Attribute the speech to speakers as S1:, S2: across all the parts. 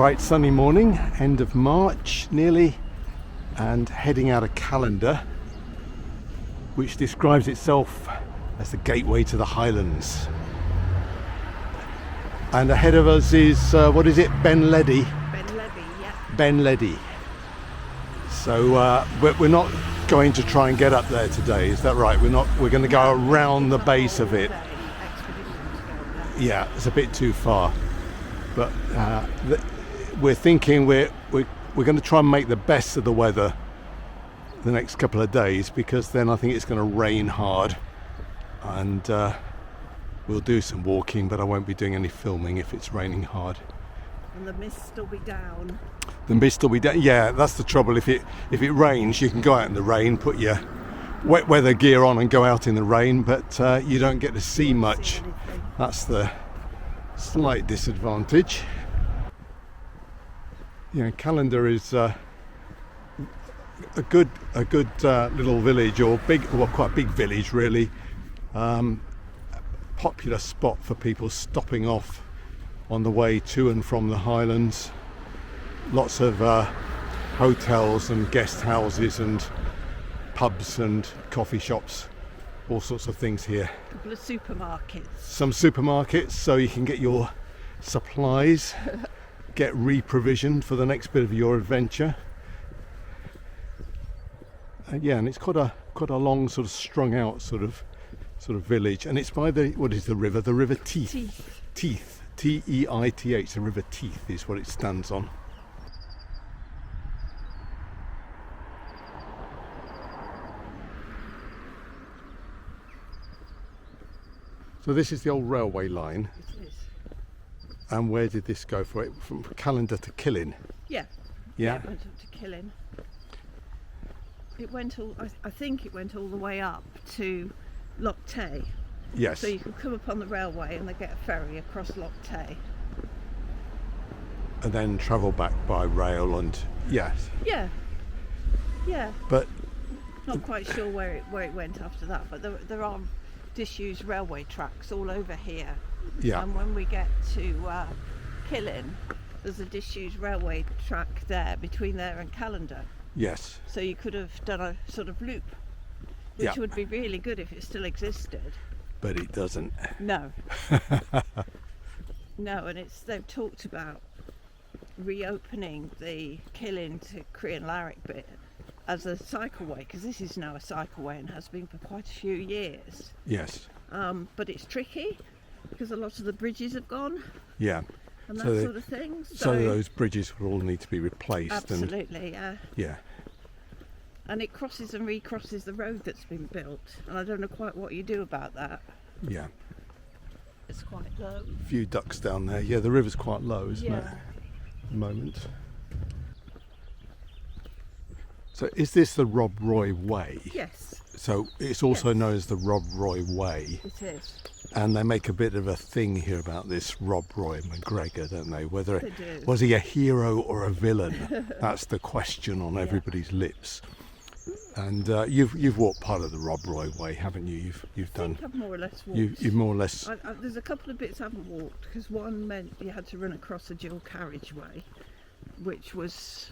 S1: bright sunny morning, end of March nearly, and heading out of Callander, which describes itself as the gateway to the Highlands. And ahead of us is, what is it, Ben Ledi?
S2: Ben Levy, yeah.
S1: Ben Ledi. So we're not going to try and get up there today, is that right? We're going to go around the base of it. Yeah, it's a bit too far. But we're thinking we're going to try and make the best of the weather the next couple of days, because then I think it's going to rain hard, and we'll do some walking, but I won't be doing any filming if it's raining hard.
S2: And the mist will be down.
S1: The mist will be down. Yeah, that's the trouble. If it rains, you can go out in the rain, put your wet weather gear on and go out in the rain, but you don't get to see much. That's the slight disadvantage. Yeah, Callander is a good little village, or quite a big village really. Popular spot for people stopping off on the way to and from the Highlands. Lots of hotels and guest houses and pubs and coffee shops, all sorts of things here.
S2: A couple of supermarkets.
S1: Some supermarkets, so you can get your supplies, get re-provisioned for the next bit of your adventure. Yeah, and it's quite a long, sort of strung out sort of village, and it's by the river? The River Teith. Teith, T-E-I-T-H. The River Teith is what it stands on. So this is the old railway line.
S2: It is.
S1: And where did this go for it? From Callander to Killin?
S2: Yeah.
S1: Yeah.
S2: It went up to Killin. It went I think it went all the way up to Loch Tay.
S1: Yes.
S2: So you could come up on the railway and they get a ferry across Loch Tay.
S1: And then travel back by rail, and yes.
S2: Yeah. Yeah.
S1: But
S2: Not quite sure where it went after that, but there are disused railway tracks all over here.
S1: yeah.
S2: And when we get to Killin, there's a disused railway track there between there and Callander.
S1: Yes.
S2: So you could have done a sort of loop, which
S1: Yeah.
S2: would be really good if it still existed.
S1: But it doesn't.
S2: No. No, and they've talked about reopening the Killin to Crianlarich bit as a cycleway, because this is now a cycleway and has been for quite a few years.
S1: Yes.
S2: But it's tricky because a lot of the bridges have gone
S1: Yeah.
S2: and that
S1: So
S2: sort of thing.
S1: So those bridges will all need to be replaced.
S2: Absolutely, yeah.
S1: Yeah.
S2: And it crosses and recrosses the road that's been built, and I don't know quite what you do about that.
S1: Yeah.
S2: It's quite low.
S1: A few ducks down there. Yeah, the river's quite low, isn't it?
S2: Yeah.
S1: At the moment. So is this the Rob Roy Way?
S2: Yes,
S1: So it's also
S2: Yes.
S1: known as the Rob Roy Way.
S2: it is.
S1: And they make a bit of a thing here about this Rob Roy McGregor, don't they? Whether
S2: They do.
S1: was he a hero or a villain? That's the question on everybody's lips. And you've walked part of the Rob Roy Way, haven't you? You've
S2: I
S1: done.
S2: think I've more or less walked.
S1: You've more or less.
S2: There's a couple of bits I haven't walked, because one meant you had to run across a dual carriageway, which was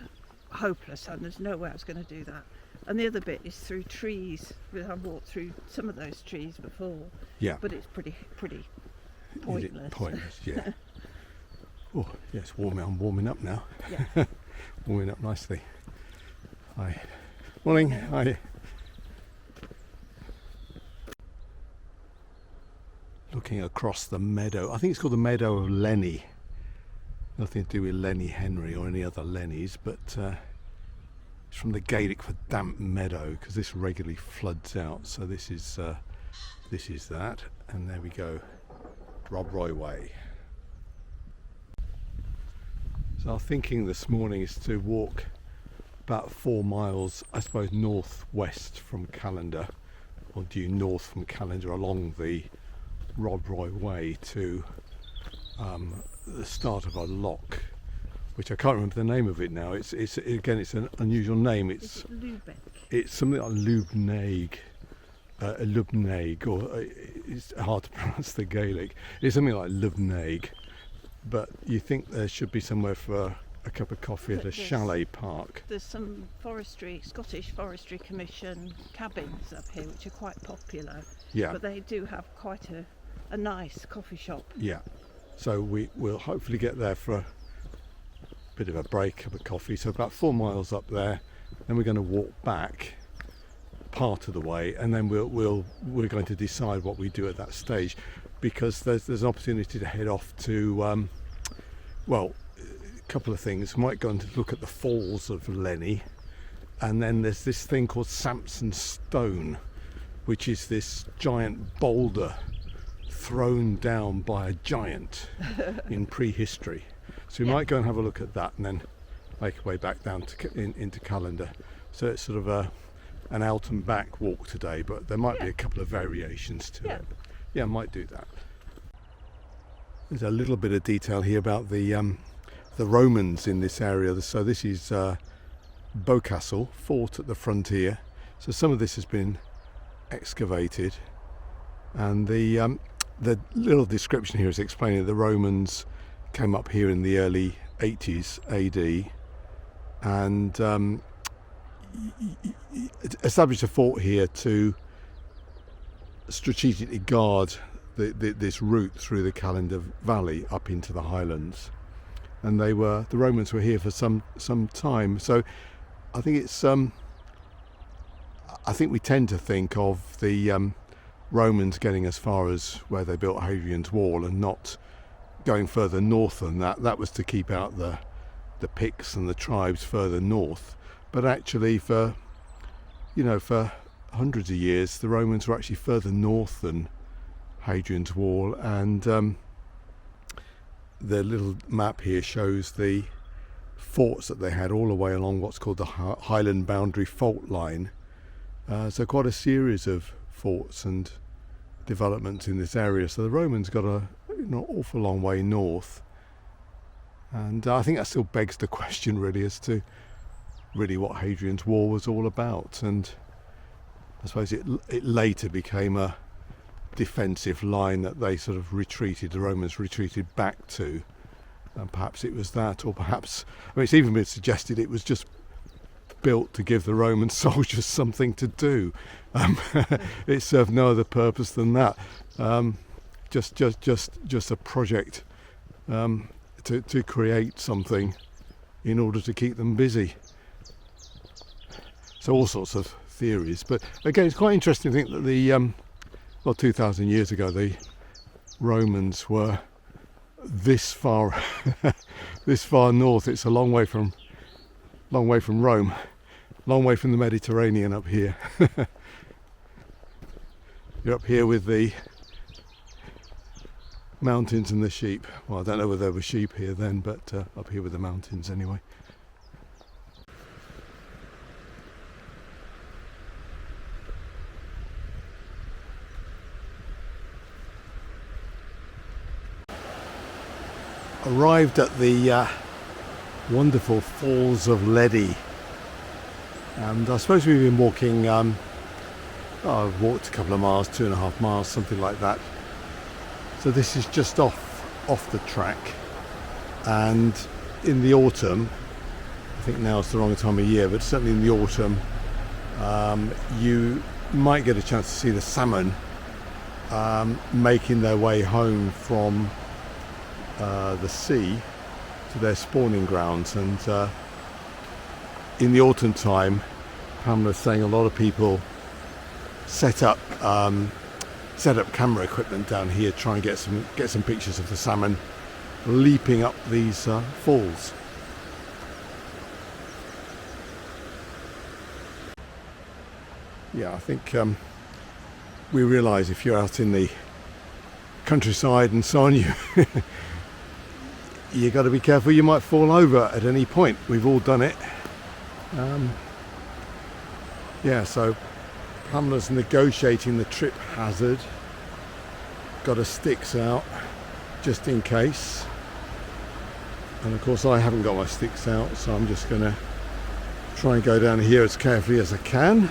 S2: hopeless, and there's no way I was going to do that. And the other bit is through trees. I've walked through some of those trees before,
S1: Yeah.
S2: but it's pretty
S1: Is it
S2: pointless.
S1: pointless, yeah. Oh, yes, I'm warming up now.
S2: Yeah.
S1: Warming up nicely. Hi. Morning. Hi. Looking across the meadow. I think it's called the Meadow of Leny. Nothing to do with Lenny Henry or any other Lennys, but it's from the Gaelic for damp meadow, because this regularly floods out. So this is that, and there we go. Rob Roy Way. So our thinking this morning is to walk about 4 miles, I suppose, northwest from Callander, or due north from Callander along the Rob Roy Way to the start of a loch, which I can't remember the name of it now. It's an unusual name.
S2: Is it Lübeck?
S1: It's something like Lubnaig, Lubnaig, or it's hard to pronounce the Gaelic. It's something like Lubnaig, but you think there should be somewhere for a cup of coffee at a chalet park.
S2: There's some Scottish Forestry Commission cabins up here which are quite popular.
S1: Yeah.
S2: But they do have quite a nice coffee shop.
S1: Yeah. So we'll hopefully get there for a bit of a break, cup of coffee. So about 4 miles up there, then we're going to walk back part of the way, and then we're going to decide what we do at that stage, because there's an opportunity to head off to well, a couple of things. We might go and look at the Falls of Leny, and then there's this thing called Samson stone, which is this giant boulder thrown down by a giant in prehistory. So we might go and have a look at that, and then make our way back down to into Callander. So it's sort of an out and back walk today, but there might be a couple of variations to it. Yeah, I might do that. There's a little bit of detail here about the Romans in this area. So this is Bocastle, fort at the frontier. So some of this has been excavated, and the little description here is explaining that the Romans came up here in the early 80s AD and established a fort here to strategically guard this route through the Callander Valley up into the Highlands. And the Romans were here for some time. So I think it's I think we tend to think of the Romans getting as far as where they built Hadrian's Wall and not going further north than that. That was to keep out the Picts and the tribes further north. But actually for hundreds of years the Romans were actually further north than Hadrian's Wall, and the little map here shows the forts that they had all the way along what's called the Highland Boundary Fault Line. So quite a series of forts and developments in this area. So the Romans got an awful long way north, and I think that still begs the question really as to really what Hadrian's Wall was all about. And I suppose it later became a defensive line that they sort of the Romans retreated back to, and perhaps it was that, or perhaps, it's even been suggested it was just built to give the Roman soldiers something to do. It served no other purpose than that. Just a project to create something in order to keep them busy. So all sorts of theories, but again, it's quite interesting to think that 2,000 years ago, the Romans were this far north. It's a long way from Rome, long way from the Mediterranean up here. You're up here with the mountains and the sheep. Well, I don't know whether there were sheep here then, but up here with the mountains anyway. Arrived at the wonderful Falls of Leny, and I suppose we've been walking, I've walked a couple of miles, 2.5 miles, something like that. So this is just off the track, and in the autumn, I think now it's the wrong time of year, but certainly in the autumn, you might get a chance to see the salmon making their way home from the sea to their spawning grounds. And in the autumn time, Pamela's saying a lot of people set up camera equipment down here, try and get some pictures of the salmon leaping up these falls. Yeah, I think we realise if you're out in the countryside and so on, you got to be careful, you might fall over at any point. We've all done it. So Pamela's negotiating the trip hazard. Got her sticks out just in case. And of course I haven't got my sticks out, so I'm just going to try and go down here as carefully as I can.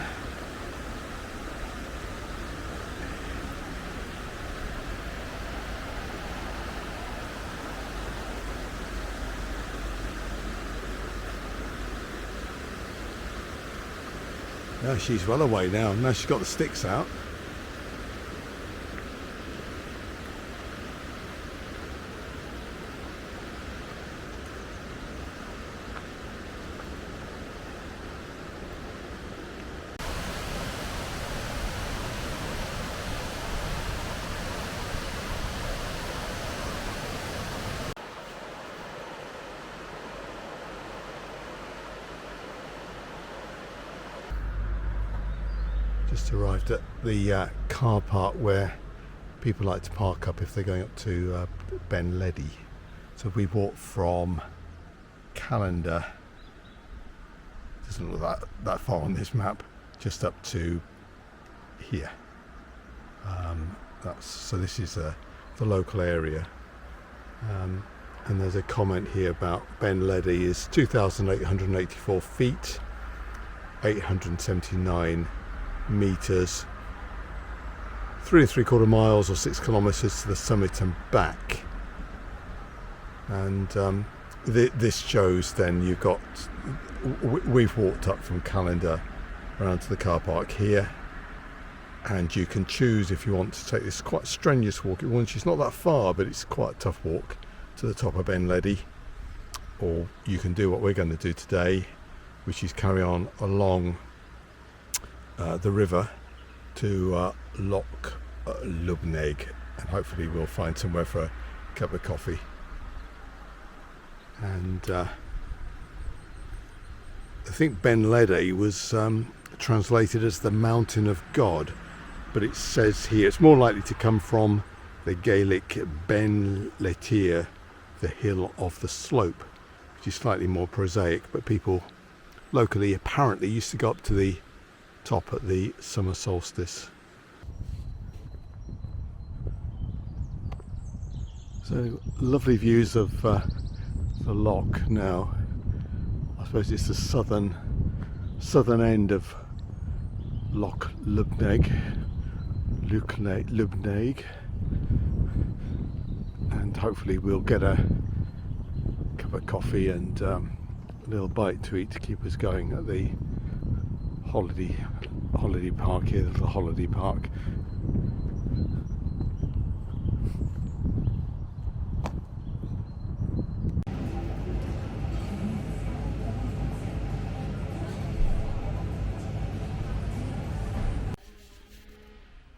S1: Yeah, she's well away now. Now she's got the sticks out. Just arrived at the car park where people like to park up if they're going up to Ben Ledy. So we walked from Callander, doesn't look that far on this map, just up to here. So this is the local area. And there's a comment here about Ben Ledy is 2,884 feet, 879 meters, 3 3/4 miles or 6 kilometers to the summit and back. And this shows then you've got, we've walked up from Callander around to the car park here, and you can choose if you want to take this quite strenuous walk. It's not that far, but it's quite a tough walk to the top of Ben Ledy, or you can do what we're going to do today, which is carry on along the river to Loch Lubnaig, and hopefully we'll find somewhere for a cup of coffee. And I think Ben Ledy was translated as the mountain of God, but it says here it's more likely to come from the Gaelic Ben Letir, the hill of the slope, which is slightly more prosaic, but people locally apparently used to go up to the top at the summer solstice. So lovely views of the loch now. I suppose it's the southern end of Loch Lubnaig, and hopefully we'll get a cup of coffee and a little bite to eat to keep us going at the holiday park here, the little holiday park.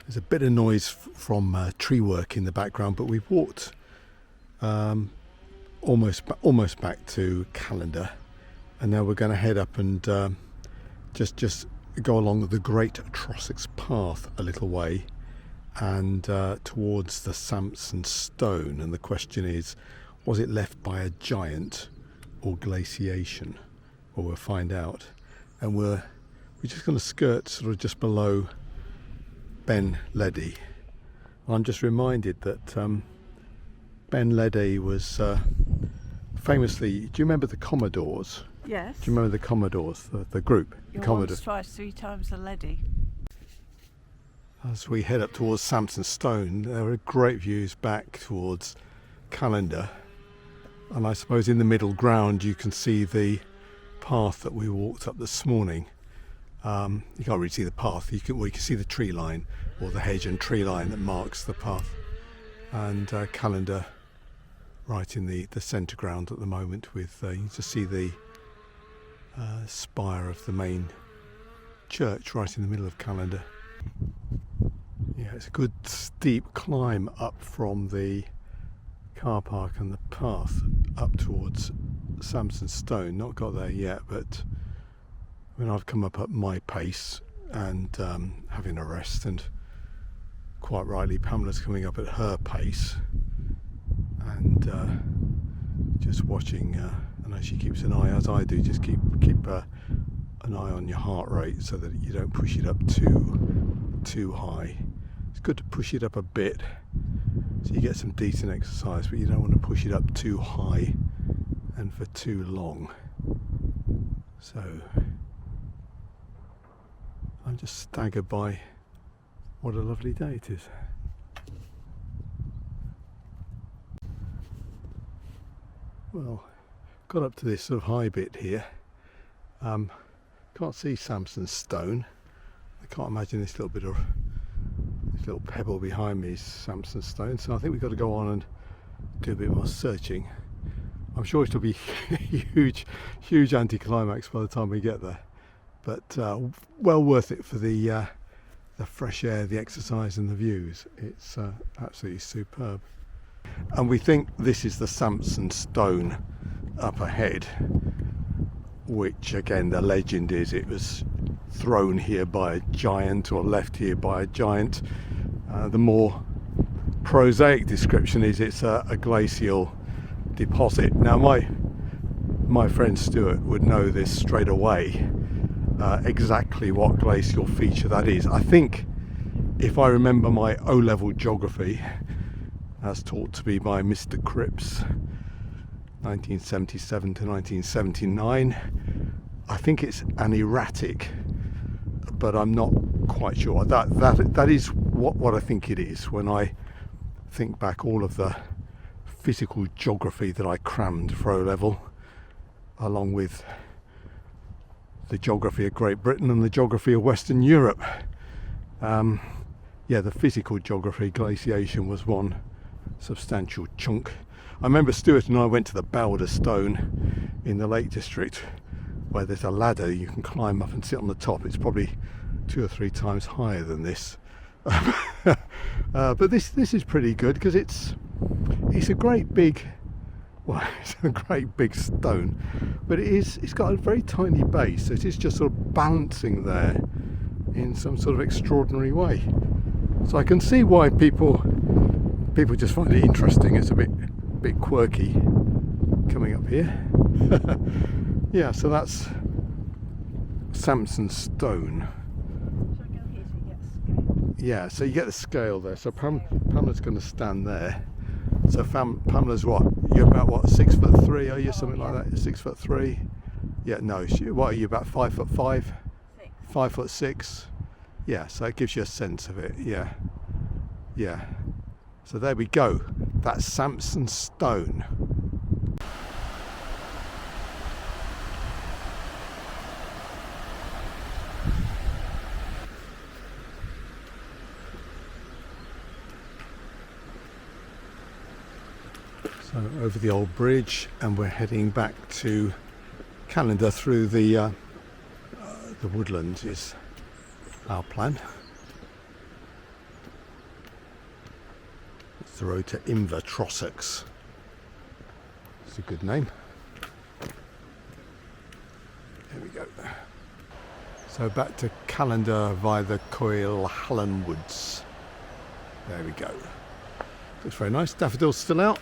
S1: There's a bit of noise from tree work in the background, but we've walked almost back to Callander, and now we're going to head up and just go along the Great Trossachs Path a little way and towards the Samson stone. And the question is, was it left by a giant or glaciation? Well, we'll find out. And we're just going to skirt sort of just below Ben Ledy. I'm just reminded that Ben Ledy was famously, do you remember the Commodores?
S2: Yes.
S1: Do you remember the Commodores, the group? The Commodores.
S2: Once, twice, 3 times the Ledy.
S1: As we head up towards Samson Stone, there are great views back towards Callander, and I suppose in the middle ground you can see the path that we walked up this morning. You can't really see the path. You can see the tree line, or the hedge and tree line that marks the path, and Callander right in the centre ground at the moment. With you can just see the spire of the main church right in the middle of Callander. Yeah, it's a good steep climb up from the car park and the path up towards Samson Stone. Not got there yet, but I mean, I've come up at my pace and having a rest, and quite rightly Pamela's coming up at her pace and just watching. I know she keeps an eye, as I do, just keep an eye on your heart rate so that you don't push it up too high. It's good to push it up a bit so you get some decent exercise, but you don't want to push it up too high and for too long. So I'm just staggered by what a lovely day it is. Well, got up to this sort of high bit here. Got Can't see Samson stone. I can't imagine this little pebble behind me is Samson stone. So I think we've got to go on and do a bit more searching. I'm sure it'll be huge anticlimax by the time we get there. But well worth it for the fresh air, the exercise and the views. It's absolutely superb. And we think this is the Samson stone up ahead, which again the legend is it was thrown here by a giant or left here by a giant. The more prosaic description is it's a glacial deposit. Now my friend Stuart would know this straight away, exactly what glacial feature that is. I think if I remember my O-level geography as taught to me by Mr. Cripps, 1977 to 1979, I think it's an erratic, but I'm not quite sure. That is what I think it is when I think back all of the physical geography that I crammed for O-level, along with the geography of Great Britain and the geography of Western Europe. Yeah, the physical geography, glaciation was one substantial chunk. I remember Stuart and I went to the Boulder Stone in the Lake District, where there's a ladder you can climb up and sit on the top. It's probably 2 or 3 times higher than this. But this is pretty good because it's a great big, well, it's a great big stone, but it's got a very tiny base, so it is just sort of balancing there in some sort of extraordinary way. So I can see why people just find it interesting. It's a bit quirky coming up here. Yeah, so that's Samson stone.
S2: Shall I go here so you get a scale?
S1: Yeah, so you get the scale there. So Pamela's going to stand there. So Pamela's what? You're about what? 6'3", are you? Something like that. 6'3". Yeah, no. What are you? About 5'5"?
S2: 6.
S1: 5'6". Yeah, so it gives you a sense of it. Yeah, yeah. So there we go. That's Samson stone. So over the old bridge, and we're heading back to Callander through the woodland is our plan. It's the road to Invertrossachs. It's a good name. There we go. So back to Callander via the Coil Hallen Woods. There we go. Looks very nice. Daffodils still out.